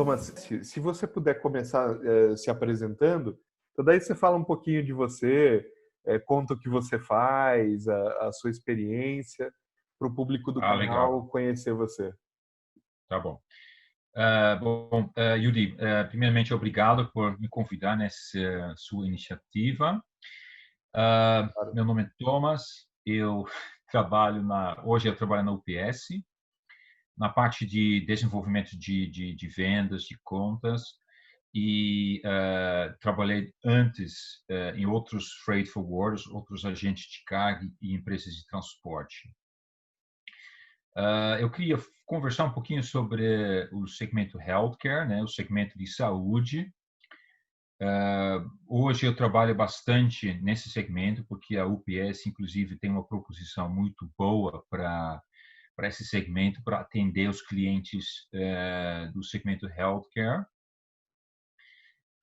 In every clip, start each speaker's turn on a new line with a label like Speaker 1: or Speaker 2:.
Speaker 1: Thomas, se você puder começar se apresentando, então daí você fala um pouquinho de você, conta o que você faz, a sua experiência, para o público do
Speaker 2: Legal.
Speaker 1: canal conhecer você.
Speaker 2: Tá bom. Yuri, primeiramente, obrigado por me convidar nessa sua iniciativa.
Speaker 1: Claro.
Speaker 2: Meu nome é Thomas, hoje eu trabalho na UPS, na parte de desenvolvimento de vendas, de contas, e trabalhei antes em outros freight forwarders, outros agentes de carga e empresas de transporte. Eu queria conversar um pouquinho sobre o segmento healthcare, né, o segmento de saúde. Hoje eu trabalho bastante nesse segmento porque a UPS, inclusive, tem uma proposição muito boa para esse segmento, para atender os clientes do segmento healthcare.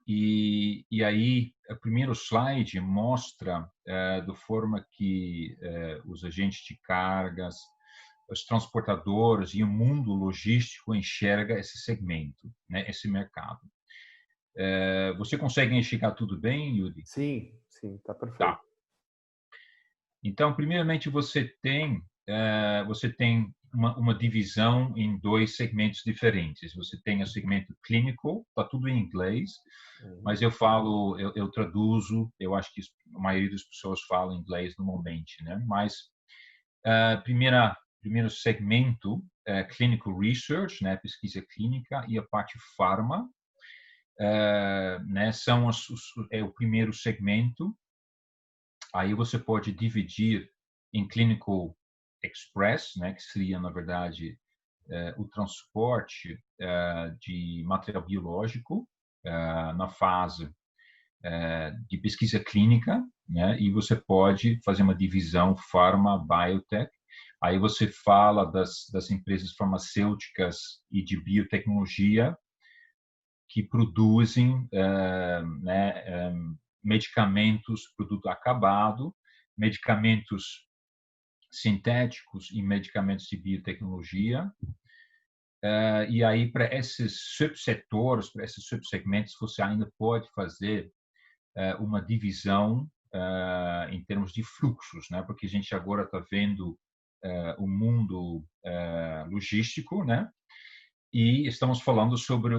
Speaker 2: E aí, o primeiro slide mostra da forma que os agentes de cargas, os transportadores e o mundo logístico enxerga esse segmento, né, esse mercado. Você consegue enxergar tudo bem, Yuri?
Speaker 1: Sim, sim, tá perfeito.
Speaker 2: Tá. Então, primeiramente, você tem uma divisão em dois segmentos diferentes. Você tem o segmento clínico, está tudo em inglês, mas eu traduzo, eu acho que a maioria das pessoas fala inglês normalmente, né? Mas, primeiro segmento, clinical research, né? Pesquisa clínica, e a parte pharma, né? É o primeiro segmento. Aí você pode dividir em clinical express, né, que seria, na verdade, o transporte de material biológico na fase de pesquisa clínica, né, e você pode fazer uma divisão pharma, biotech. Aí você fala das empresas farmacêuticas e de biotecnologia que produzem né, medicamentos, produto acabado, medicamentos sintéticos e medicamentos de biotecnologia. E aí, para esses subsetores, para esses subsegmentos, você ainda pode fazer uma divisão em termos de fluxos, né? Porque a gente agora está vendo o mundo logístico, né? E estamos falando sobre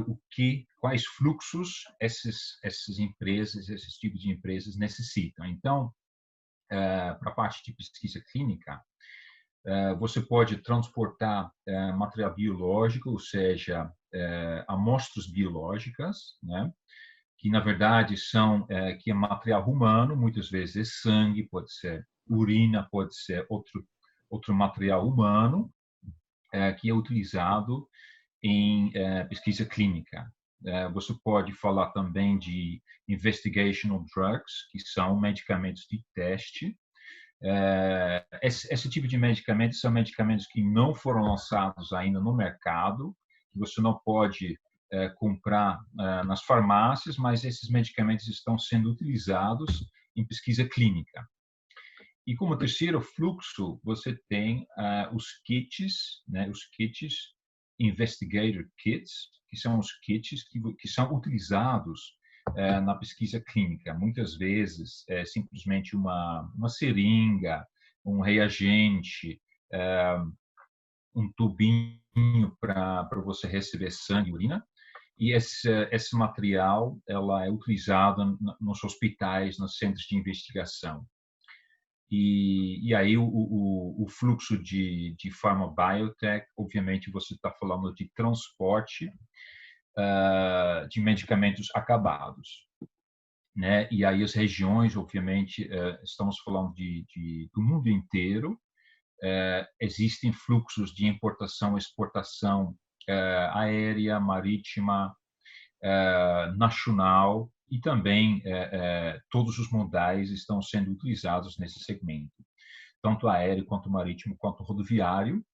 Speaker 2: quais fluxos essas empresas, esses tipos de empresas necessitam. Então, para a parte de pesquisa clínica, você pode transportar material biológico, ou seja, amostras biológicas, né? Que na verdade que é material humano, muitas vezes é sangue, pode ser urina, pode ser outro material humano que é utilizado em pesquisa clínica. Você pode falar também de investigational drugs, que são medicamentos de teste. Esse tipo de medicamentos são medicamentos que não foram lançados ainda no mercado, que você não pode comprar nas farmácias, mas esses medicamentos estão sendo utilizados em pesquisa clínica. E como terceiro fluxo, você tem os kits, né, os kits, investigator kits, que são os kits que são utilizados na pesquisa clínica. Muitas vezes é simplesmente uma seringa, um reagente, um tubinho para você receber sangue e urina. E esse material ela é utilizado nos hospitais, nos centros de investigação. E aí o fluxo de pharma biotech, obviamente você está falando de transporte de medicamentos acabados, né? E aí as regiões, obviamente, estamos falando do mundo inteiro. Existem fluxos de importação, exportação aérea, marítima, nacional, e também todos os modais estão sendo utilizados nesse segmento, tanto aéreo quanto marítimo quanto rodoviário.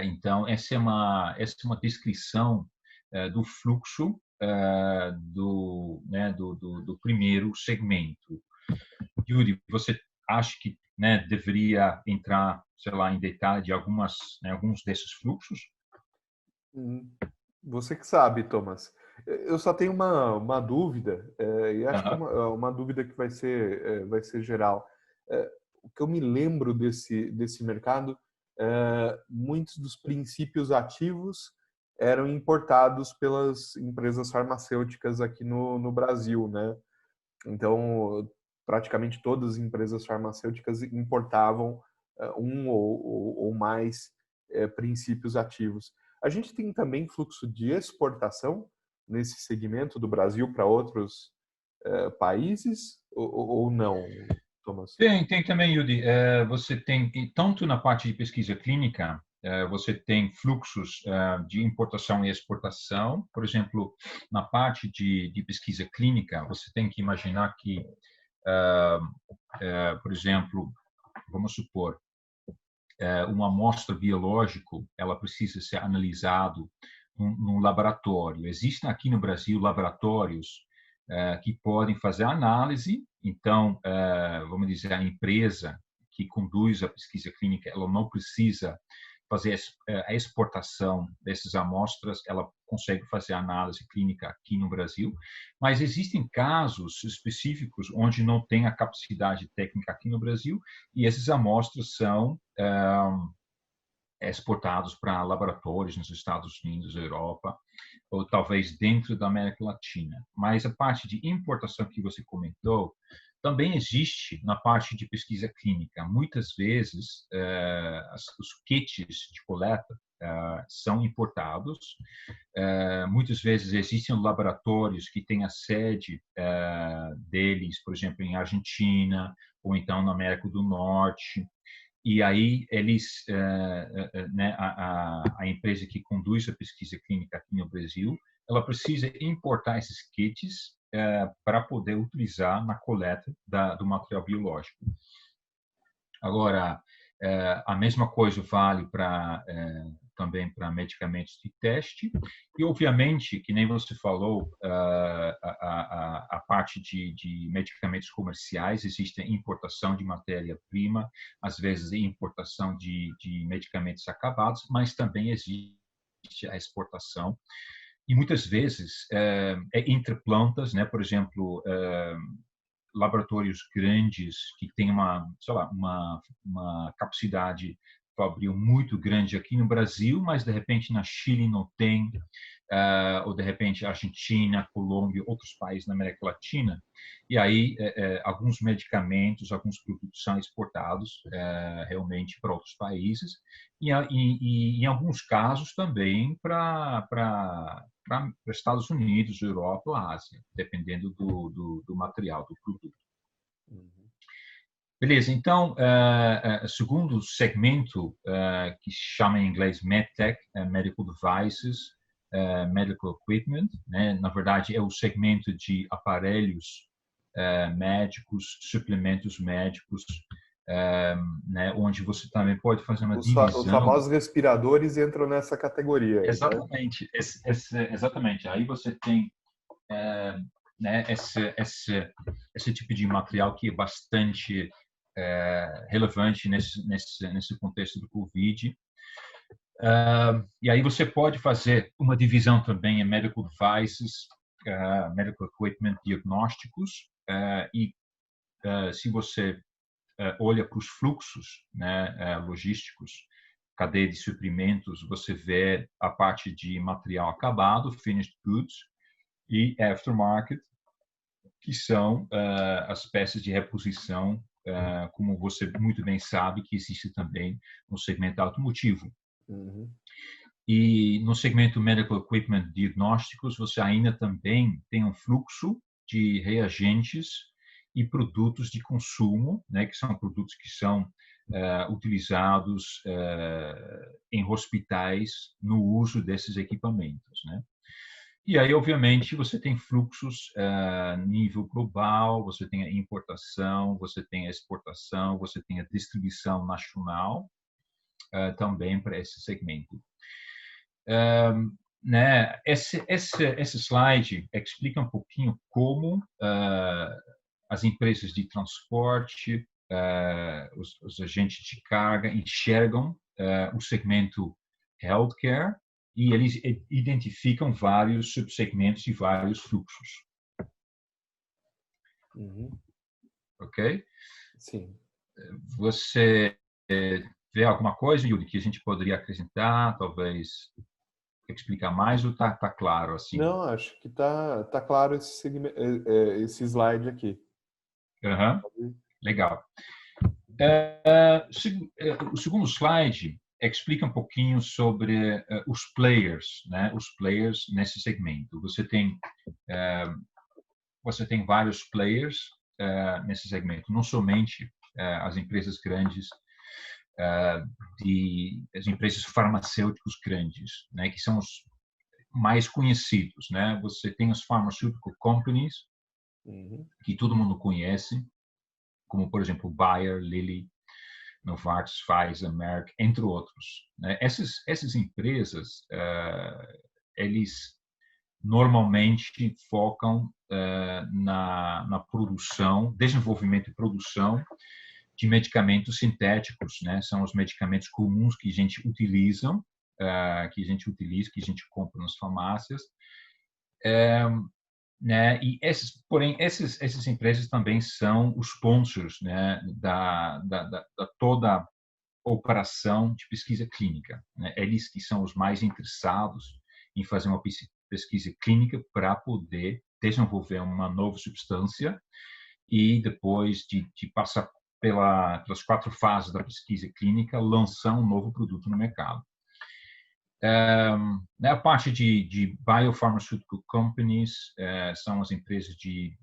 Speaker 2: Então essa é uma descrição do fluxo do primeiro segmento. Yuri, você acha que, né, deveria entrar, sei lá, em detalhe de alguns desses fluxos?
Speaker 1: Você que sabe, Thomas. Eu só tenho uma dúvida, e acho que é
Speaker 2: Aham.
Speaker 1: uma dúvida que vai ser geral. O que eu me lembro desse mercado, muitos dos princípios ativos eram importados pelas empresas farmacêuticas aqui no Brasil, né? Então, praticamente todas as empresas farmacêuticas importavam um ou mais princípios ativos. A gente tem também fluxo de exportação nesse segmento do Brasil para outros países ou não, Thomas?
Speaker 2: Tem também, Yudi. Você tem, e tanto na parte de pesquisa clínica, você tem fluxos de importação e exportação. Por exemplo, na parte de pesquisa clínica, você tem que imaginar que, por exemplo, vamos supor, uma amostra biológica, ela precisa ser analisado num laboratório. Existem aqui no Brasil laboratórios que podem fazer análise. Então, vamos dizer, a empresa que conduz a pesquisa clínica, ela não precisa fazer a exportação dessas amostras, ela consegue fazer análise clínica aqui no Brasil, mas existem casos específicos onde não tem a capacidade técnica aqui no Brasil e essas amostras são exportados para laboratórios nos Estados Unidos, Europa, ou talvez dentro da América Latina. Mas a parte de importação que você comentou também existe na parte de pesquisa clínica. Muitas vezes, os kits de coleta são importados. Muitas vezes existem laboratórios que têm a sede deles, por exemplo, em Argentina ou então na América do Norte. E aí eles, né, a empresa que conduz a pesquisa clínica aqui no Brasil, ela precisa importar esses kits para poder utilizar na coleta do material biológico. Agora, a mesma coisa vale também para medicamentos de teste e, obviamente, que nem você falou, a parte de medicamentos comerciais, existe a importação de matéria-prima, às vezes a importação de medicamentos acabados, mas também existe a exportação e muitas vezes entre plantas, né? Por exemplo, laboratórios grandes que têm sei lá, uma capacidade fabril muito grande aqui no Brasil, mas de repente na Chile não tem, ou de repente Argentina, Colômbia, outros países na América Latina, e aí alguns medicamentos, alguns produtos são exportados realmente para outros países, e em alguns casos também para Estados Unidos, Europa ou Ásia, dependendo do material, do produto.
Speaker 1: Uhum.
Speaker 2: Beleza, então, segundo segmento, que se chama em inglês MedTech, Medical Devices, Medical Equipment, né? Na verdade é o segmento de aparelhos médicos, suplementos médicos, né? Onde você também pode fazer uma
Speaker 1: Os
Speaker 2: divisão.
Speaker 1: famosos respiradores entram nessa categoria aí, né?
Speaker 2: Exatamente, exatamente. Aí você tem né, esse tipo de material que é bastante relevante nesse contexto do Covid. E aí você pode fazer uma divisão também em medical devices, medical equipment, diagnósticos, e se você olha para os fluxos, né, logísticos, cadeia de suprimentos, você vê a parte de material acabado, finished goods, e aftermarket, que são as peças de reposição, como você muito bem sabe, que existe também no segmento automotivo.
Speaker 1: Uhum.
Speaker 2: E no segmento medical equipment diagnósticos, você ainda também tem um fluxo de reagentes e produtos de consumo, né, que são produtos que são utilizados em hospitais no uso desses equipamentos, né? E aí, obviamente, você tem fluxos a nível global, você tem a importação, você tem a exportação, você tem a distribuição nacional também para esse segmento. Né, esse slide explica um pouquinho como as empresas de transporte, os agentes de carga enxergam o segmento healthcare e eles identificam vários subsegmentos e vários fluxos. Ok?
Speaker 1: Sim.
Speaker 2: Você vê alguma coisa, Yuri, que a gente poderia acrescentar, talvez explicar mais, ou tá claro assim?
Speaker 1: Não, acho que tá claro esse slide aqui.
Speaker 2: Legal. O segundo slide explica um pouquinho sobre os players, né? Os players nesse segmento. Você tem vários players nesse segmento, não somente as empresas grandes, as empresas farmacêuticas grandes, né? Que são os mais conhecidos, né? Você tem os pharmaceutical companies, que todo mundo conhece, como, por exemplo, Bayer, Lilly, Novartis, Pfizer, Merck, entre outros. Né? Essas empresas, eles normalmente focam na produção, desenvolvimento e produção de medicamentos sintéticos, né? São os medicamentos comuns que a gente utiliza, que a gente compra nas farmácias. Né? E porém, essas empresas também são os sponsors, né, da toda a operação de pesquisa clínica. Né? Eles que são os mais interessados em fazer uma pesquisa clínica para poder desenvolver uma nova substância e depois de passar pelas 4 fases da pesquisa clínica, lançar um novo produto no mercado. A parte de biopharmaceutical companies são as empresas de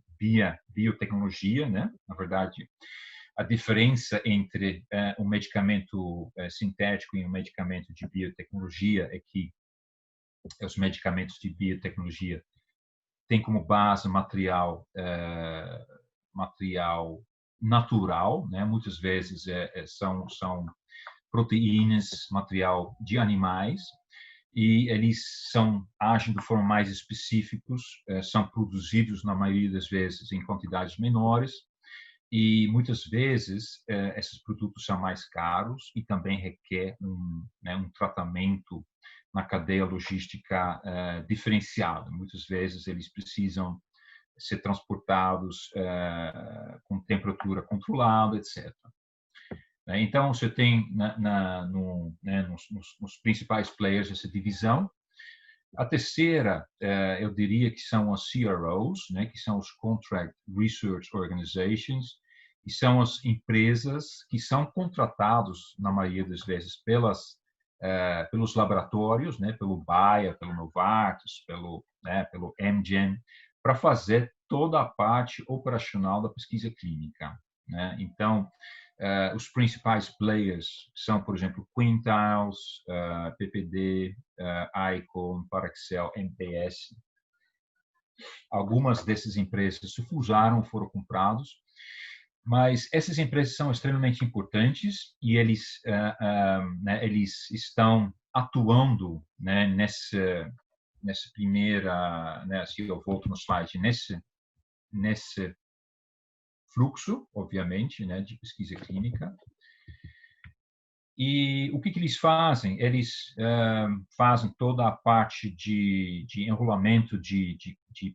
Speaker 2: biotecnologia, né? Na verdade, a diferença entre um medicamento sintético e um medicamento de biotecnologia é que os medicamentos de biotecnologia têm como base material natural, né? Muitas vezes são proteínas, material de animais, e eles agem de forma mais específicos, são produzidos na maioria das vezes em quantidades menores, e muitas vezes esses produtos são mais caros e também requer um tratamento na cadeia logística diferenciado. Muitas vezes eles precisam ser transportados com temperatura controlada, etc. Então, você tem nos principais players essa divisão. A terceira, eu diria que são as CROs, né, que são os Contract Research Organizations, que são as empresas que são contratados, na maioria das vezes, pelos laboratórios, né, pelo Bayer, pelo Novartis, pelo Amgen, para fazer toda a parte operacional da pesquisa clínica. Né? Então, os principais players são, por exemplo, Quintiles, PPD, Icon, Paraxel, MPS. Algumas dessas empresas se fusaram, foram comprados, mas essas empresas são extremamente importantes e eles estão atuando, né, nessa primeira, né, se eu volto no slide, nesse fluxo, obviamente, né, de pesquisa clínica. E o que eles fazem? Eles fazem toda a parte de enrolamento de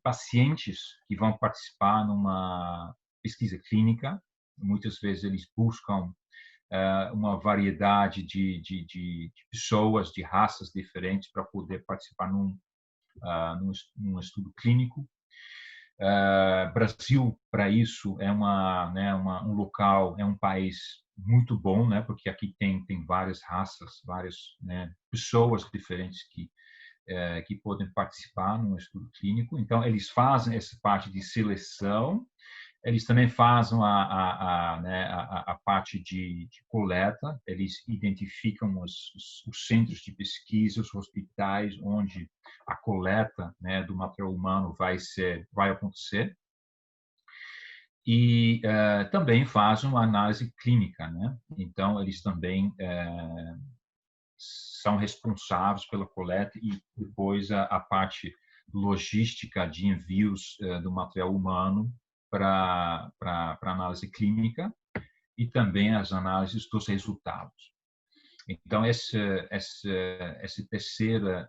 Speaker 2: pacientes que vão participar numa pesquisa clínica. Muitas vezes eles buscam uma variedade de pessoas, de raças diferentes para poder participar num estudo clínico. Brasil, para isso, é um local, é um país muito bom, né? Porque aqui tem várias raças, várias, né, pessoas diferentes que podem participar no estudo clínico. Então, eles fazem essa parte de seleção, eles também fazem a parte de coleta, eles identificam os centros de pesquisa, os hospitais onde a coleta, né, do material humano vai acontecer. E também fazem uma análise clínica, né? Então, eles também são responsáveis pela coleta e depois a parte logística de envios do material humano para análise clínica e também as análises dos resultados. Então, essa terceira,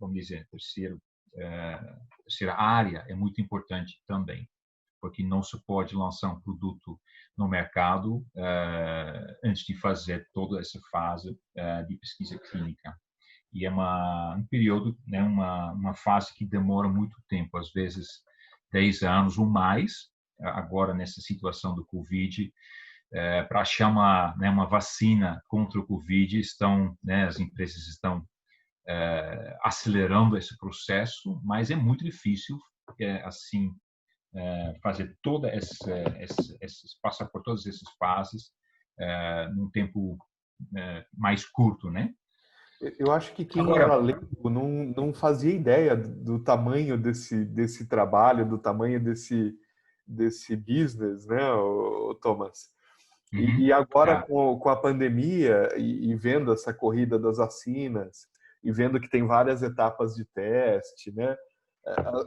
Speaker 2: vamos dizer, terceira área é muito importante também, porque não se pode lançar um produto no mercado antes de fazer toda essa fase de pesquisa clínica. E é um período, né, uma fase que demora muito tempo, às vezes 10 anos ou mais. Agora, nessa situação do Covid, para achar uma vacina contra o Covid, as empresas estão acelerando esse processo, mas é muito difícil, assim, fazer passar por todas essas fases num tempo mais curto, né?
Speaker 1: Eu acho que quem era
Speaker 2: Agora,
Speaker 1: leigo não fazia ideia do tamanho desse trabalho, do tamanho desse business, né, o Thomas? E agora,
Speaker 2: tá.
Speaker 1: com a pandemia e vendo essa corrida das vacinas, e vendo que tem várias etapas de teste, né,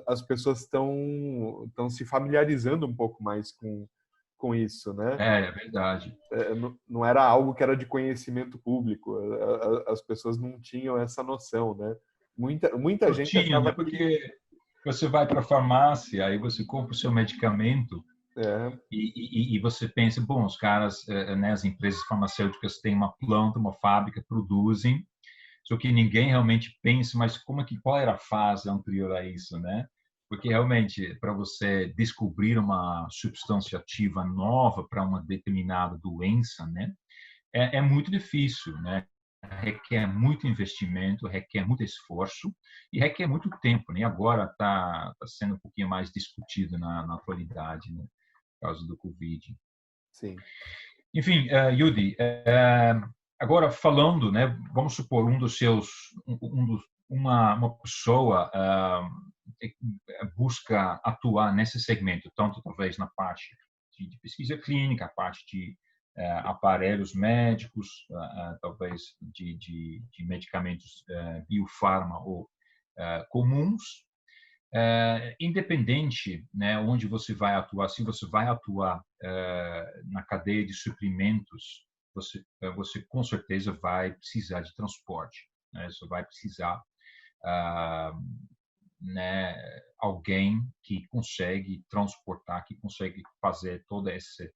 Speaker 1: as pessoas estão se familiarizando um pouco mais com isso, né?
Speaker 2: É verdade.
Speaker 1: Não era algo que era de conhecimento público, as pessoas não tinham essa noção, né? Muita
Speaker 2: Não
Speaker 1: gente
Speaker 2: tinha, né?
Speaker 1: achava que
Speaker 2: Porque você vai para a farmácia, aí você compra o seu medicamento
Speaker 1: é,
Speaker 2: e você pensa, bom, os caras, né, as empresas farmacêuticas têm uma planta, uma fábrica, produzem, só que ninguém realmente pensa, mas qual era a fase anterior a isso, né? Porque realmente, para você descobrir uma substância ativa nova para uma determinada doença, né, é muito difícil, né? Requer muito investimento, requer muito esforço e requer muito tempo, né? Agora está sendo um pouquinho mais discutido na atualidade, né? Por causa do Covid.
Speaker 1: sim.
Speaker 2: Enfim, Yudi, agora falando, né? Vamos supor uma pessoa busca atuar nesse segmento, tanto talvez na parte de pesquisa clínica, a parte de aparelhos médicos, talvez de medicamentos biofarma ou comuns, independente, né, onde você vai atuar, se você vai atuar na cadeia de suprimentos, você com certeza vai precisar de transporte, né? Você vai precisar, ah, né, alguém que consegue transportar, que consegue fazer toda esse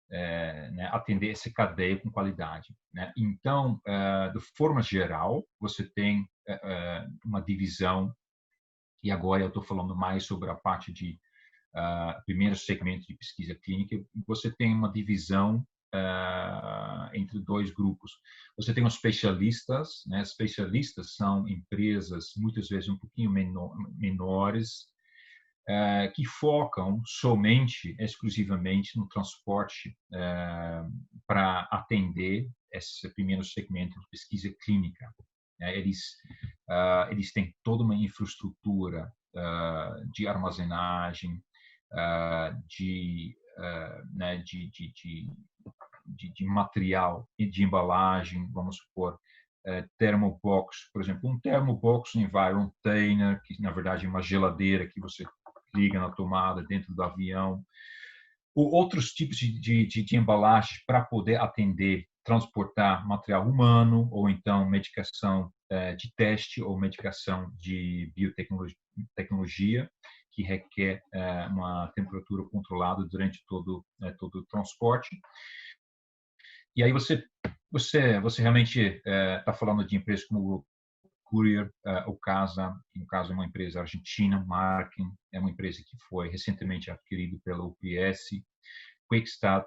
Speaker 2: né, atender essa cadeia com qualidade, né? Então, de forma geral, você tem uma divisão, e agora eu estou falando mais sobre a parte de primeiro segmento de pesquisa clínica. Você tem uma divisão entre dois grupos. Você tem os especialistas, né? Especialistas são empresas muitas vezes um pouquinho menores, que focam somente, exclusivamente no transporte para atender esse primeiro segmento de pesquisa clínica. Eles têm toda uma infraestrutura de armazenagem, né, de material e de embalagem, vamos supor, thermobox, por exemplo, um thermobox vai um container, que na verdade é uma geladeira que você liga na tomada dentro do avião, ou outros tipos de embalagens para poder atender, transportar material humano, ou então medicação de teste ou medicação de biotecnologia, que requer uma temperatura controlada durante todo o transporte. E aí você realmente está falando de empresas como o Courier, o Casa, que no caso é uma empresa argentina, Marken, é uma empresa que foi recentemente adquirida pela UPS, Quickstat,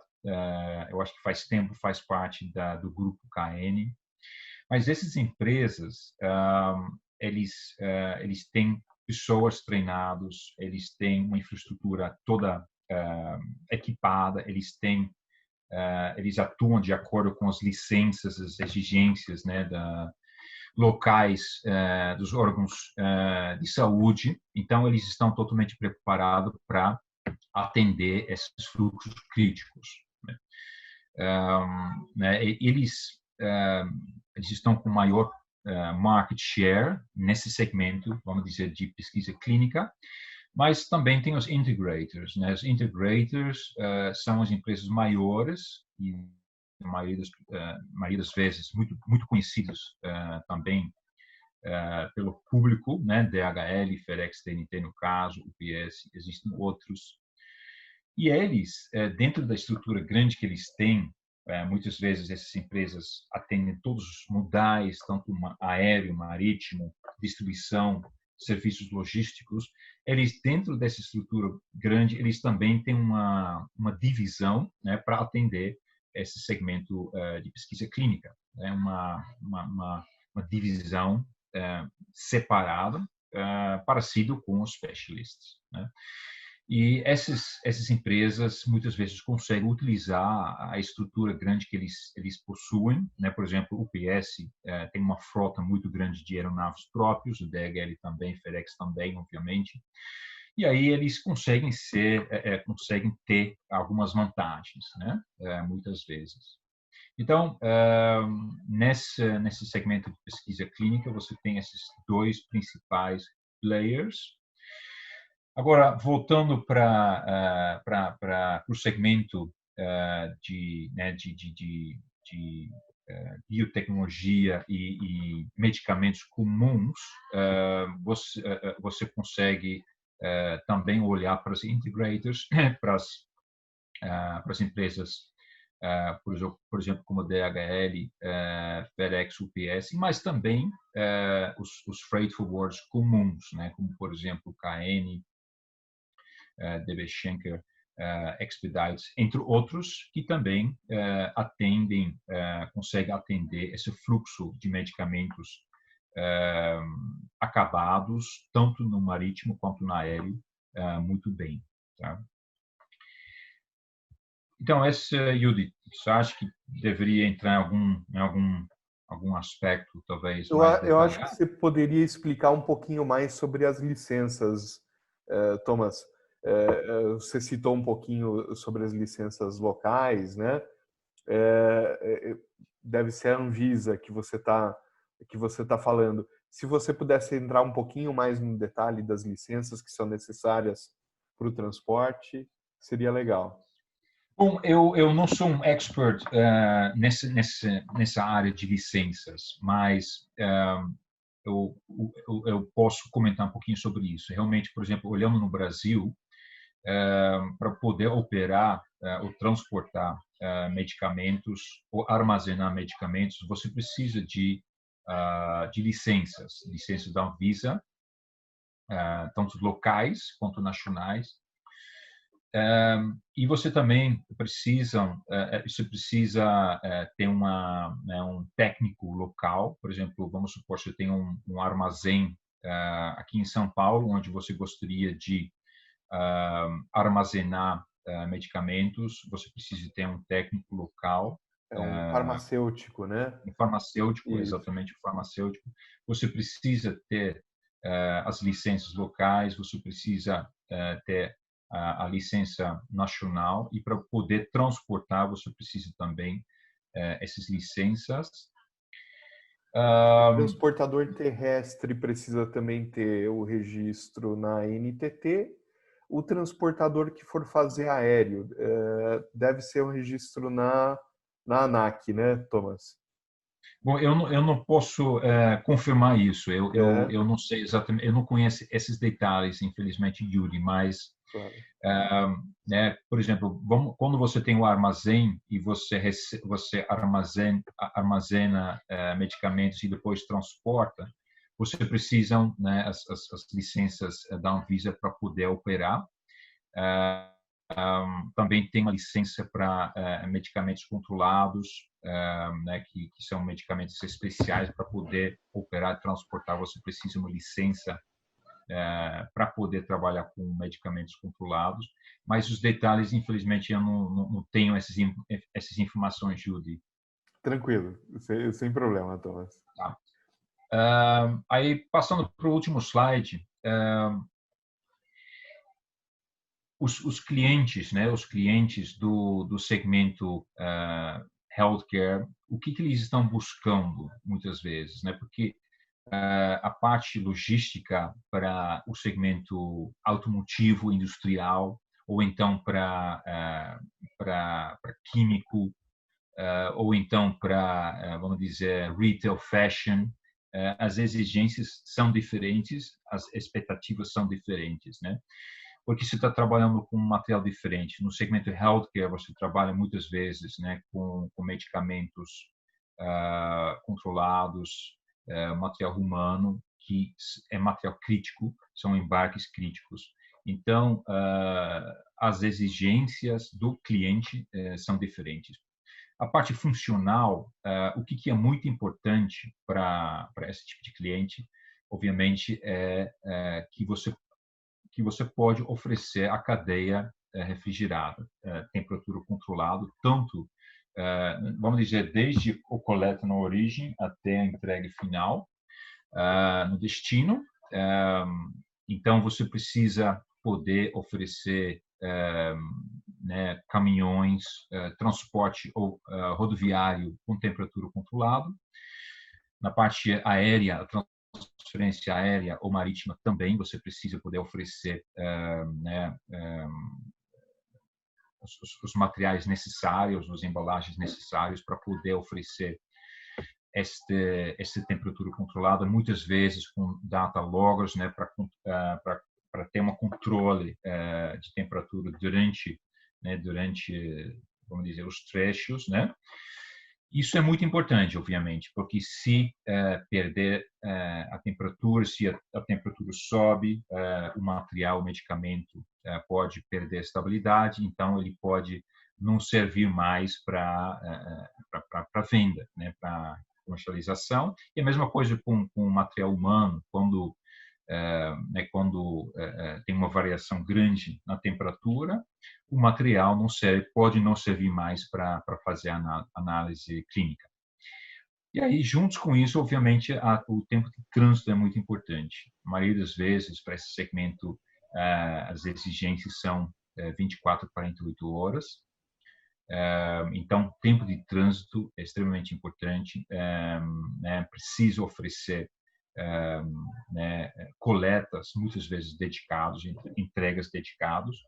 Speaker 2: eu acho que faz tempo faz parte do grupo KN, mas essas empresas, eles têm pessoas treinadas, eles têm uma infraestrutura toda equipada, eles atuam de acordo com as licenças, as exigências, né, locais dos órgãos de saúde. Então, eles estão totalmente preparados para atender esses fluxos críticos, né? Eles estão com maior market share nesse segmento, vamos dizer, de pesquisa clínica, mas também tem os integrators, né? Os integrators são as empresas maiores e maioria das vezes muito conhecidos também pelo público, né? DHL, FedEx, TNT no caso, UPS, existem outros. E eles, dentro da estrutura grande que eles têm, muitas vezes essas empresas atendem todos os modais, tanto aéreo, marítimo, distribuição, serviços logísticos. Eles, dentro dessa estrutura grande, eles também têm uma divisão, né, para atender esse segmento de pesquisa clínica. É uma divisão separada, parecido com os specialists, né? E essas empresas muitas vezes conseguem utilizar a estrutura grande que eles possuem, né? Por exemplo, o UPS tem uma frota muito grande de aeronaves próprios, o DHL também, FedEx também, obviamente. E aí eles conseguem conseguem ter algumas vantagens, né? Muitas vezes. Então, nesse segmento de pesquisa clínica, você tem esses dois principais players. Agora, voltando para o segmento de biotecnologia e medicamentos comuns, você consegue também olhar para os integrators, para as empresas, por exemplo, como DHL, FedEx, UPS, mas também os freight forwarders comuns, né, como, por exemplo, KN, DB Schenker, Expedites, entre outros, que também conseguem atender esse fluxo de medicamentos acabados, tanto no marítimo quanto no aéreo, muito bem. Tá? Então, Yudi, você acha que deveria entrar em algum aspecto, talvez, mais
Speaker 1: Eu acho que
Speaker 2: detalhado?
Speaker 1: você poderia explicar um pouquinho mais sobre as licenças, Thomas. Você citou um pouquinho sobre as licenças locais, né? Deve ser a Anvisa que você tá falando. Se você pudesse entrar um pouquinho mais no detalhe das licenças que são necessárias para o transporte, seria legal.
Speaker 2: Bom, eu não sou um expert nessa área de licenças, mas eu posso comentar um pouquinho sobre isso. Realmente, por exemplo, olhando no Brasil, para poder operar ou transportar medicamentos ou armazenar medicamentos, você precisa de licenças da Anvisa, tanto locais quanto nacionais. E você também precisa ter um técnico local. Por exemplo, vamos supor que você tem um armazém aqui em São Paulo, onde você gostaria de armazenar medicamentos, você precisa ter um técnico local.
Speaker 1: É um farmacêutico, né?
Speaker 2: Um farmacêutico,
Speaker 1: Isso.
Speaker 2: exatamente, um farmacêutico. Você precisa ter as licenças locais, você precisa ter a licença nacional, e para poder transportar você precisa também essas licenças.
Speaker 1: O transportador terrestre precisa também ter o registro na NTT. O transportador que for fazer aéreo deve ser um registro na ANAC, né, Thomas?
Speaker 2: Bom, eu não posso confirmar isso.
Speaker 1: É,
Speaker 2: Eu não sei exatamente, eu não conheço esses detalhes, infelizmente, Yuri, mas,
Speaker 1: claro.
Speaker 2: né, por exemplo, quando você tem um armazém e você armazena medicamentos e depois transporta, você precisa, né, as licenças da Anvisa para poder operar. Também tem uma licença para medicamentos controlados, né, que são medicamentos especiais para poder operar e transportar. Você precisa de uma licença para poder trabalhar com medicamentos controlados. Mas os detalhes, infelizmente, eu não tenho essas informações, Judy.
Speaker 1: Tranquilo, sem problema, Thomas.
Speaker 2: Tá? Aí, passando para o último slide, os clientes, né, os clientes do segmento healthcare, o que eles estão buscando muitas vezes, né? Porque a parte logística para o segmento automotivo, industrial, ou então para químico, ou então para, vamos dizer, retail fashion, as exigências são diferentes, as expectativas são diferentes, né? Porque você está trabalhando com um material diferente. No segmento healthcare, você trabalha muitas vezes, né, com medicamentos controlados, material humano, que é material crítico, são embarques críticos. Então, as exigências do cliente são diferentes. A parte funcional, o que é muito importante para esse tipo de cliente, obviamente, é que você pode oferecer a cadeia refrigerada, temperatura controlada, tanto, vamos dizer, desde o coleta na origem até a entrega final no destino. Então, você precisa poder oferecer né, caminhões, transporte ou rodoviário com temperatura controlada. Na parte aérea, a transferência aérea ou marítima também você precisa poder oferecer né, os materiais necessários, as embalagens necessárias para poder oferecer esta temperatura controlada, muitas vezes com data loggers, né, para ter um controle de temperatura durante, vamos dizer, os trechos, né? Isso é muito importante, obviamente, porque se perder a temperatura, se a temperatura sobe, o material, o medicamento pode perder a estabilidade, então ele pode não servir mais para venda, né, para comercialização. E a mesma coisa com o material humano, quando tem uma variação grande na temperatura, o material pode não servir mais para fazer a análise clínica. E aí, juntos com isso, obviamente, o tempo de trânsito é muito importante. A maioria das vezes, para esse segmento, as exigências são 24 a 48 horas. Então, tempo de trânsito é extremamente importante. Né, precisa oferecer né, coletas, muitas vezes dedicados, entregas dedicados,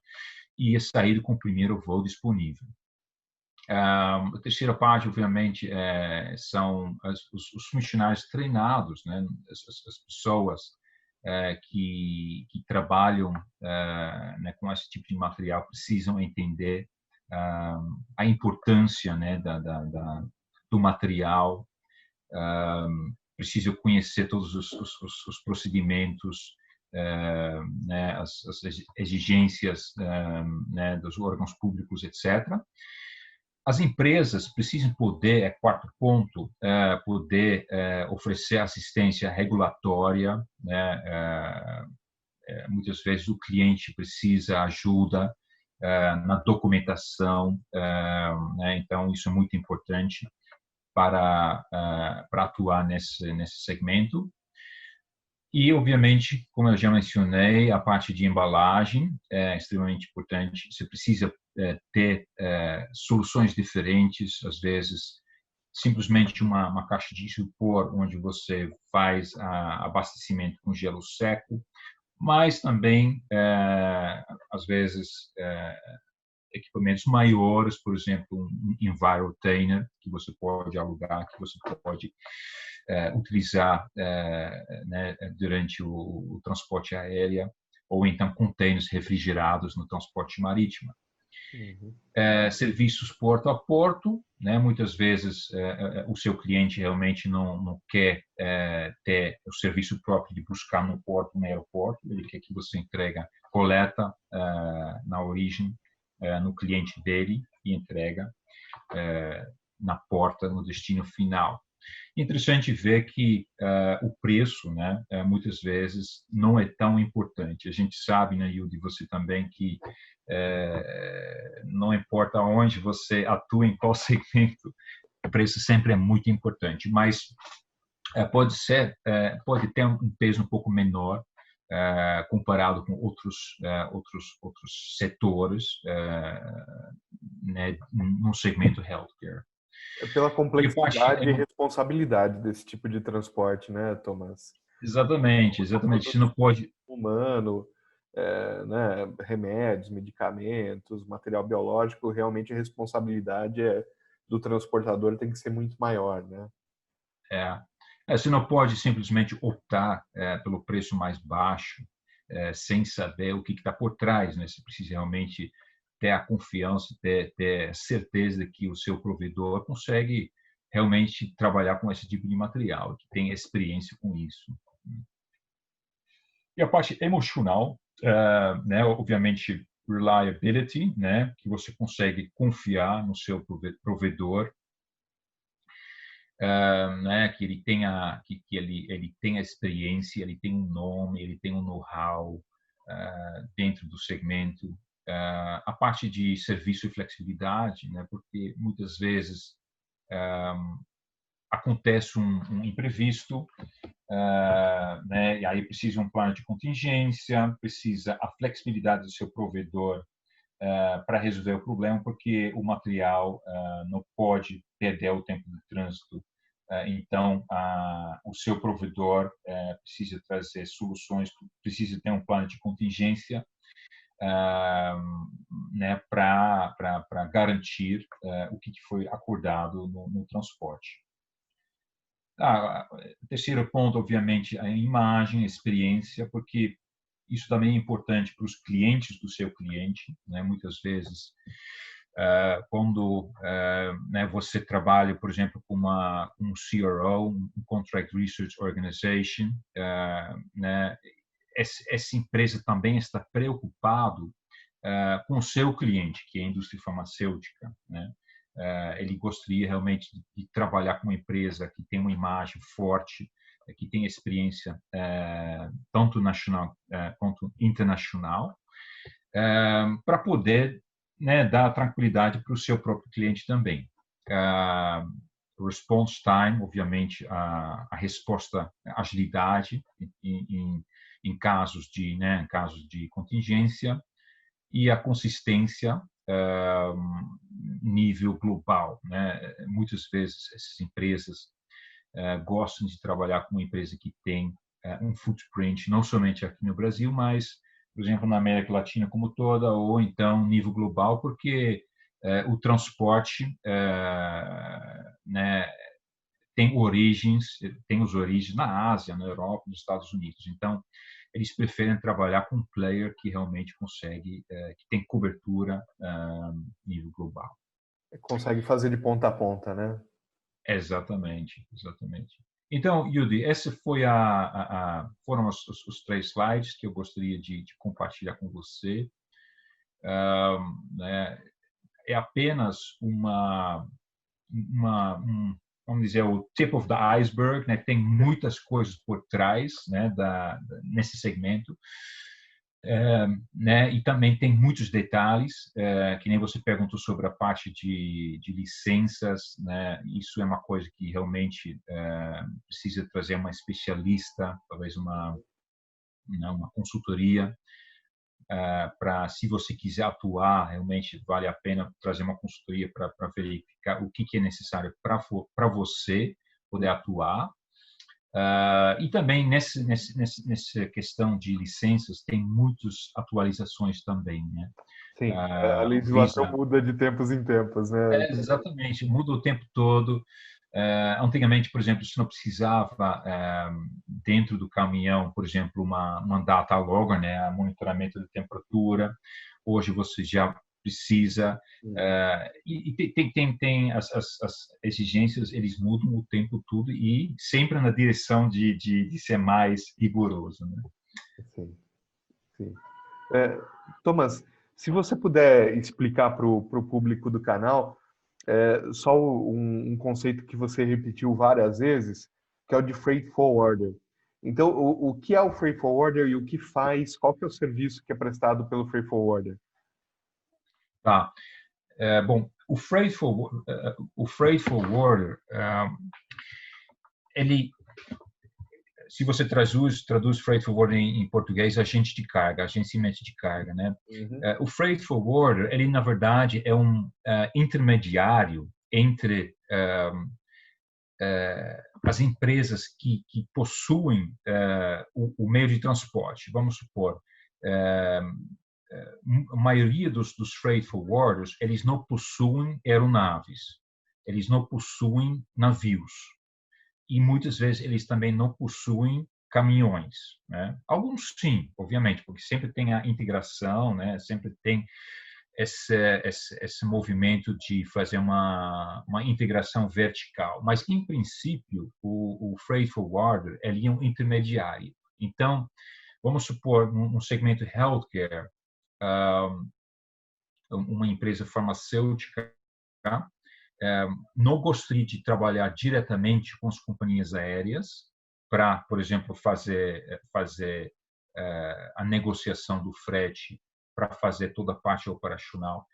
Speaker 2: e sair com o primeiro voo disponível. A terceira parte, obviamente, são os funcionários treinados, né, as pessoas que trabalham né, com esse tipo de material precisam entender a importância, né, do material, precisam conhecer todos os procedimentos, né, as exigências né, dos órgãos públicos, etc. As empresas precisam poder, quarto ponto, poder oferecer assistência regulatória, né, muitas vezes o cliente precisa ajuda na documentação, né, então isso é muito importante para atuar nesse segmento. E, obviamente, como eu já mencionei, a parte de embalagem é extremamente importante. Você precisa ter soluções diferentes, às vezes simplesmente uma caixa de isopor onde você faz abastecimento com gelo seco, mas também, às vezes, equipamentos maiores, por exemplo, um Envirotainer, que você pode alugar, que você pode utilizar né, durante o transporte aéreo, ou então containers refrigerados no transporte marítimo. Uhum. Serviços porto a porto, né? Muitas vezes o seu cliente realmente não quer ter o serviço próprio de buscar no porto, no aeroporto, ele quer que você entrega, coleta na origem, no cliente dele e entrega na porta, no destino final. Interessante ver que o preço, né, muitas vezes não é tão importante. A gente sabe, né, Yudi, você também, que não importa onde você atua, em qual segmento, o preço sempre é muito importante, mas pode ter um peso um pouco menor comparado com outros setores né, no segmento healthcare.
Speaker 1: Pela complexidade e responsabilidade desse tipo de transporte, né, Tomás?
Speaker 2: Exatamente. Você não pode...
Speaker 1: Humano, né, remédios, medicamentos, material biológico, realmente a responsabilidade é do transportador tem que ser muito maior, né?
Speaker 2: Você não pode simplesmente optar pelo preço mais baixo, sem saber o que está por trás, né? Você precisa realmente ter a confiança, ter certeza de que o seu provedor consegue realmente trabalhar com esse tipo de material, que tem experiência com isso. E a parte emocional, né? Obviamente, reliability, né? Que você consegue confiar no seu provedor, né? Que ele tenha, que ele tenha experiência, ele tem um nome, ele tem um know-how dentro do segmento. A parte de serviço e flexibilidade, né? Porque muitas vezes acontece um imprevisto, né? E aí precisa um plano de contingência, precisa a flexibilidade do seu provedor para resolver o problema, porque o material não pode perder o tempo de trânsito. Então, o seu provedor precisa trazer soluções, precisa ter um plano de contingência, né, para garantir o que foi acordado no transporte. O terceiro ponto, obviamente, a imagem, a experiência, porque isso também é importante para os clientes do seu cliente, né? Muitas vezes, quando né, você trabalha, por exemplo, com um CRO, um Contract Research Organization, né, essa empresa também está preocupado com o seu cliente, que é a indústria farmacêutica, né? Ele gostaria realmente de trabalhar com uma empresa que tem uma imagem forte, que tem experiência tanto nacional quanto internacional, para poder, né, dar tranquilidade para o seu próprio cliente também. Response time, obviamente, a resposta, a agilidade em casos de contingência, e a consistência nível global, né? Muitas vezes essas empresas gostam de trabalhar com uma empresa que tem um footprint não somente aqui no Brasil, mas, por exemplo, na América Latina como toda, ou então nível global, porque o transporte né, tem os origens na Ásia, na Europa, nos Estados Unidos. Então, eles preferem trabalhar com um player que realmente consegue, que tem cobertura nível global.
Speaker 1: Consegue fazer de ponta a ponta, né?
Speaker 2: Exatamente, exatamente. Então, Yudi, esse foram os 3 slides que eu gostaria de compartilhar com você. Né, é apenas vamos dizer, o tip of the iceberg, né? Tem muitas coisas por trás, né, nesse segmento, né? E também tem muitos detalhes, que nem você perguntou sobre a parte de licenças, né? Isso é uma coisa que realmente precisa trazer uma especialista, talvez uma consultoria, para, se você quiser atuar, realmente vale a pena trazer uma consultoria para verificar o que é necessário para você poder atuar. E também nessa questão de licenças tem muitas atualizações também, né?
Speaker 1: Sim, a legislação muda de tempos em tempos, né?
Speaker 2: Exatamente, muda o tempo todo. Antigamente, por exemplo, você não precisava dentro do caminhão, por exemplo, uma data logger, né, monitoramento de temperatura. Hoje você já precisa, e tem as exigências, eles mudam o tempo todo e sempre na direção de ser mais rigoroso, né?
Speaker 1: Sim, sim. Thomas, se você puder explicar para o público do canal só um conceito que você repetiu várias vezes, que é o de freight forwarder. Então, o que é o freight forwarder e o que faz? Qual que é o serviço que é prestado pelo freight forwarder?
Speaker 2: Tá. Bom, o freight forwarder, ele, se você traduz freight forwarder em português, agente de carga, agenciamento de carga, né?
Speaker 1: Uhum.
Speaker 2: O freight forwarder, ele na verdade é um intermediário entre as empresas que possuem o meio de transporte. Vamos supor, a maioria dos freight forwarders, eles não possuem aeronaves. eles não possuem navios e muitas vezes eles também não possuem caminhões, né? Alguns sim, obviamente, porque sempre tem a integração, né? Sempre tem esse movimento de fazer uma integração vertical. Mas, em princípio, o freight forwarder ele é um intermediário. Então, vamos supor, no segmento healthcare, uma empresa farmacêutica não gostaria de trabalhar diretamente com as companhias aéreas para, por exemplo, fazer a negociação do frete, para fazer toda a parte operacional.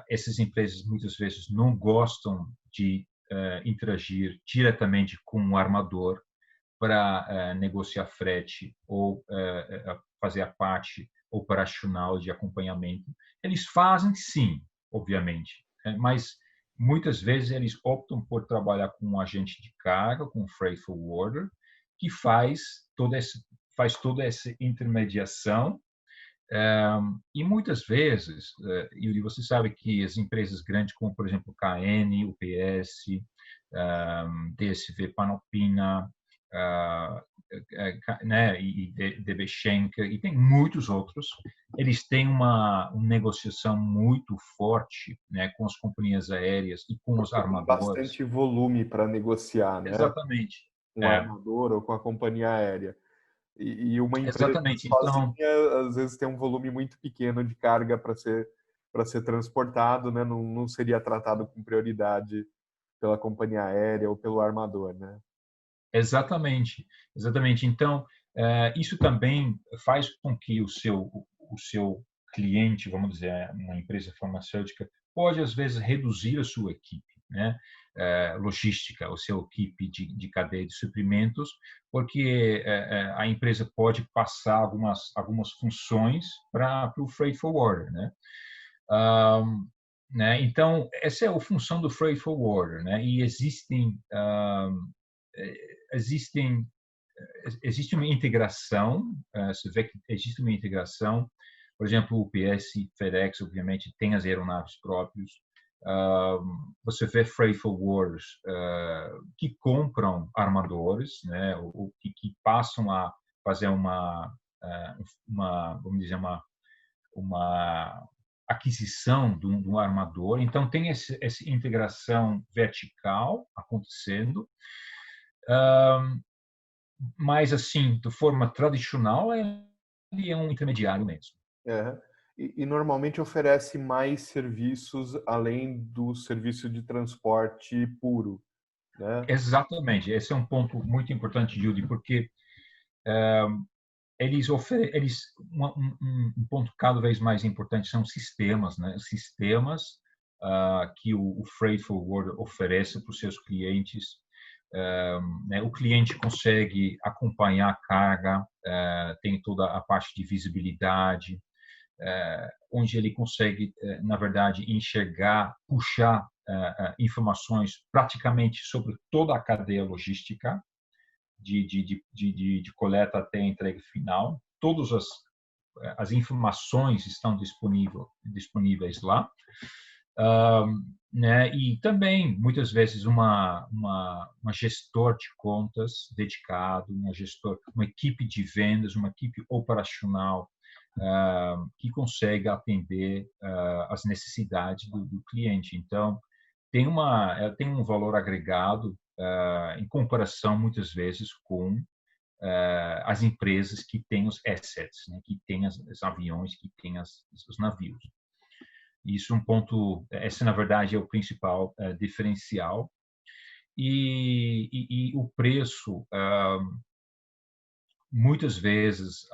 Speaker 2: Essas empresas muitas vezes não gostam de interagir diretamente com o armador para negociar frete ou fazer a parte operacional de acompanhamento. Eles fazem, sim, obviamente, mas muitas vezes eles optam por trabalhar com um agente de carga, com um freight forwarder, que faz toda essa intermediação. E muitas vezes, e você sabe que as empresas grandes, como por exemplo KN, UPS, DSV Panalpina, né, e DB Schenker, e tem muitos outros, eles têm uma negociação muito forte, né, com as companhias aéreas e com os
Speaker 1: Porque tem
Speaker 2: armadores.
Speaker 1: bastante volume para negociar, né?
Speaker 2: Exatamente.
Speaker 1: Com o armador ou com a companhia aérea. E uma empresa
Speaker 2: Exatamente. Então,
Speaker 1: sozinha, às vezes, tem um volume muito pequeno de carga para ser transportado, né? Não seria tratado com prioridade pela companhia aérea ou pelo armador, né?
Speaker 2: exatamente, exatamente. Então, isso também faz com que o seu cliente, vamos dizer, uma empresa farmacêutica, pode às vezes reduzir a sua equipe, né, logística, o seu equipe de cadeia de suprimentos, porque a empresa pode passar algumas funções para o freight forwarder, né? Né? Então, essa é a função do freight forwarder, né? E existem existe uma integração, você vê que existe uma integração, por exemplo, o UPS, FedEx, obviamente, tem as aeronaves próprias, você vê freight forwarders que compram armadores, né, ou que passam a fazer vamos dizer, uma aquisição de um armador, então tem essa integração vertical acontecendo, mas assim, de forma tradicional, ele é um intermediário mesmo.
Speaker 1: É. E normalmente oferece mais serviços além do serviço de transporte puro, né?
Speaker 2: Exatamente, esse é um ponto muito importante, Judy, porque um ponto cada vez mais importante são sistemas, né? Sistemas que o freight forwarder oferece para os seus clientes. Né? O cliente consegue acompanhar a carga, tem toda a parte de visibilidade, onde ele consegue, na verdade, enxergar, puxar informações praticamente sobre toda a cadeia logística, de coleta até a entrega final. Todas as informações estão disponíveis lá. Né? E também, muitas vezes, uma gestor de contas dedicado, uma equipe de vendas, uma equipe operacional que consegue atender as necessidades do cliente. Então, tem um valor agregado em comparação, muitas vezes, com as empresas que têm os assets, né? Que têm os aviões, que têm os navios. Isso é um ponto, esse na verdade é o principal diferencial. E o preço, muitas vezes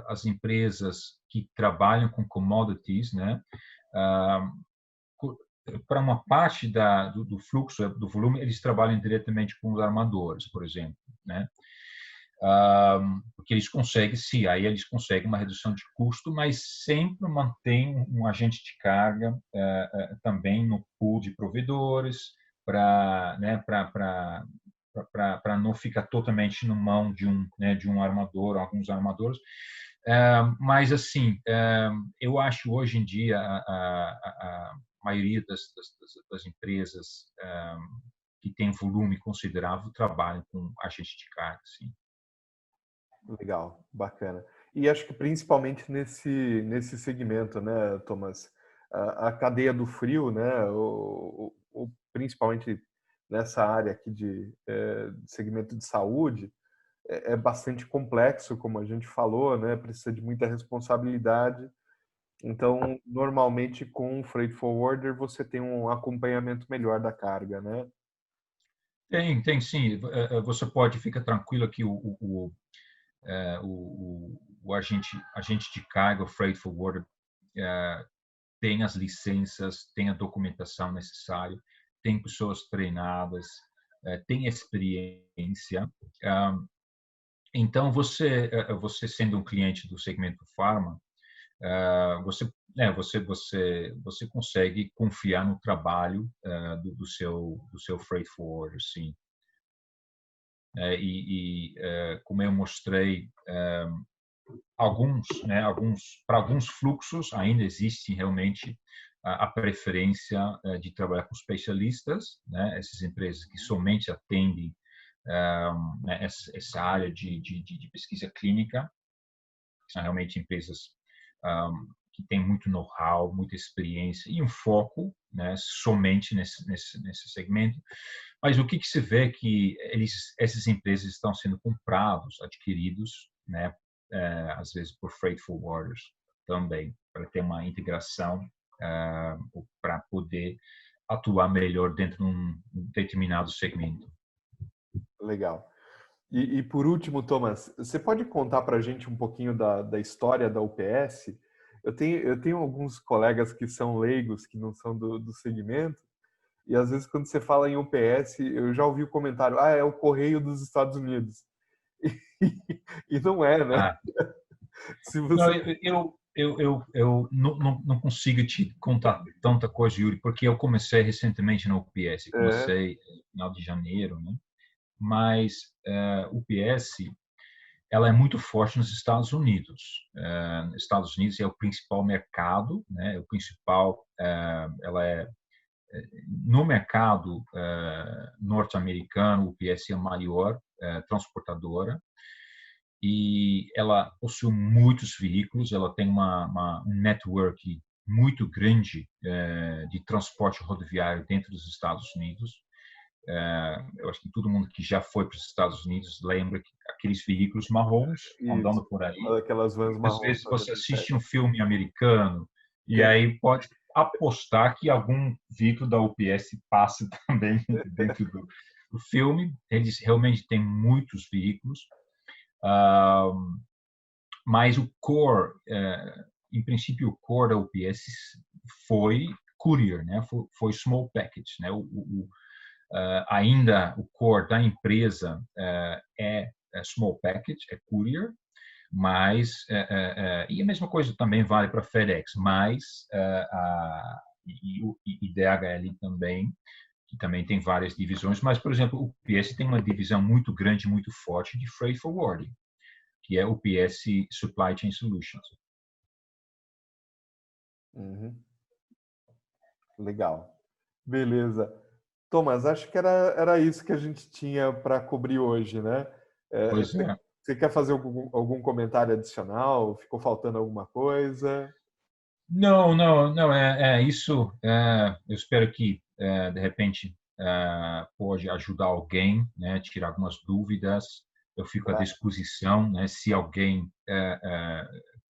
Speaker 2: as empresas que trabalham com commodities, né, para uma parte do fluxo, do volume, eles trabalham diretamente com os armadores, por exemplo, né? Porque eles conseguem, sim, aí eles conseguem uma redução de custo, mas sempre mantém um agente de carga também no pool de provedores, né, para não ficar totalmente na mão de um armador, alguns armadores. Mas, assim, eu acho hoje em dia maioria das empresas que tem volume considerável trabalham com agente de carga, sim.
Speaker 1: Legal, bacana. E acho que principalmente nesse segmento, né, Thomas, a cadeia do frio, né, principalmente nessa área aqui de segmento de saúde, é bastante complexo, como a gente falou, né, precisa de muita responsabilidade. Então, normalmente com o freight forwarder você tem um acompanhamento melhor da carga, né?
Speaker 2: Tem sim. Você pode ficar tranquilo que o agente de carga, o freight forwarder, tem as licenças, tem a documentação necessária, tem pessoas treinadas, tem experiência. Então, você sendo um cliente do segmento farma, você consegue confiar no trabalho do seu freight forwarder, sim. Como eu mostrei, para alguns fluxos ainda existe realmente a preferência de trabalhar com especialistas, né? Essas empresas que somente atendem essa área de pesquisa clínica, são realmente empresas que têm muito know-how, muita experiência e um foco, né, somente nesse segmento. Mas o que se vê é que essas empresas estão sendo comprados, adquiridos, né, às vezes por freight forwarders também, para ter uma integração, para poder atuar melhor dentro de um determinado segmento.
Speaker 1: Legal. E por último, Thomas, você pode contar para a gente um pouquinho da história da UPS? Eu tenho alguns colegas que são leigos, que não são do segmento, e às vezes quando você fala em UPS, eu já ouvi o comentário, é o Correio dos Estados Unidos. E não é, né?
Speaker 2: Ah,
Speaker 1: Se
Speaker 2: não,
Speaker 1: você...
Speaker 2: eu não consigo te contar tanta coisa, Yuri, porque eu comecei recentemente no UPS,
Speaker 1: É,
Speaker 2: comecei no final de janeiro, né? Mas o UPS, ela é muito forte nos Estados Unidos. Estados Unidos é o principal mercado, né? É o principal, ela é no mercado norte-americano, o UPS é a maior transportadora e ela possui muitos veículos, ela tem um network muito grande de transporte rodoviário dentro dos Estados Unidos. Eu acho que todo mundo que já foi para os Estados Unidos lembra que aqueles veículos marrons
Speaker 1: isso.
Speaker 2: andando por aí.
Speaker 1: Uma daquelas vans
Speaker 2: Às
Speaker 1: marrons
Speaker 2: vezes você
Speaker 1: fazendo
Speaker 2: assiste
Speaker 1: entrega.
Speaker 2: um filme americano e
Speaker 1: Tem.
Speaker 2: aí pode apostar que algum veículo da UPS passa também dentro do filme. Eles realmente têm muitos veículos. Mas o core, em princípio, o core da UPS foi courier, né? Foi small package, né? Ainda o core da empresa é small package, é courier, mas e a mesma coisa também vale para FedEx, mas e DHL também, que também tem várias divisões, mas por exemplo, o UPS tem uma divisão muito grande, muito forte de freight forwarding, que é o UPS Supply Chain Solutions.
Speaker 1: Uhum. Legal. Beleza. Thomas, acho que era isso que a gente tinha para cobrir hoje, né?
Speaker 2: Pois
Speaker 1: Você,
Speaker 2: é.
Speaker 1: você quer fazer algum comentário adicional? Ficou faltando alguma coisa?
Speaker 2: Não, é isso. Eu espero que, de repente, pode ajudar alguém, né, tirar algumas dúvidas. Eu fico à
Speaker 1: Tá?
Speaker 2: disposição, né, se alguém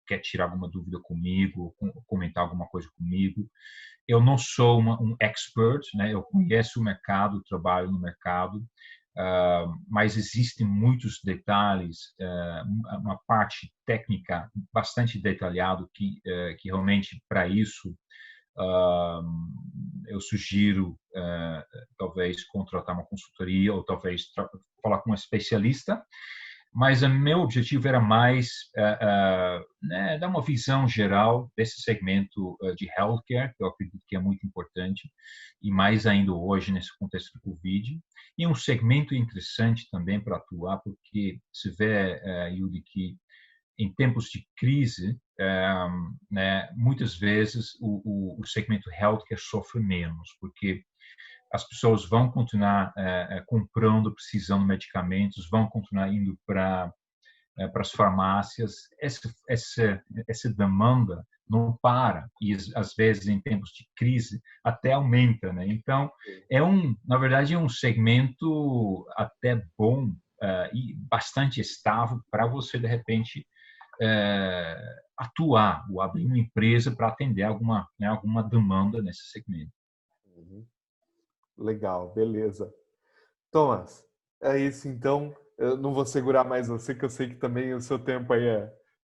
Speaker 2: quer tirar alguma dúvida comigo, comentar alguma coisa comigo. Eu não sou um expert, né, eu conheço o mercado, trabalho no mercado, mas existem muitos detalhes, uma parte técnica bastante detalhado que realmente para isso eu sugiro talvez contratar uma consultoria ou talvez falar com um especialista, mas o meu objetivo era mais né, dar uma visão geral desse segmento de healthcare, que eu acredito que é muito importante, e mais ainda hoje nesse contexto do Covid, e um segmento interessante também para atuar, porque se vê, Yuri, que em tempos de crise, né, muitas vezes o segmento healthcare sofre menos, porque as pessoas vão continuar comprando, precisando de medicamentos, vão continuar indo para as farmácias. Essa demanda não para e às vezes em tempos de crise até aumenta, né? Então na verdade é um segmento até bom e bastante estável para você de repente atuar ou abrir uma empresa para atender alguma demanda nesse segmento.
Speaker 1: Legal, beleza. Thomas, é isso então. Eu não vou segurar mais você, que eu sei que também o seu tempo aí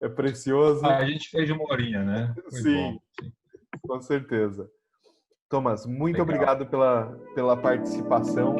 Speaker 1: é precioso.
Speaker 2: A gente fez de 1 horinha, né? Foi
Speaker 1: Sim,
Speaker 2: bom. Sim.
Speaker 1: com certeza. Thomas, muito
Speaker 2: Legal.
Speaker 1: obrigado pela participação.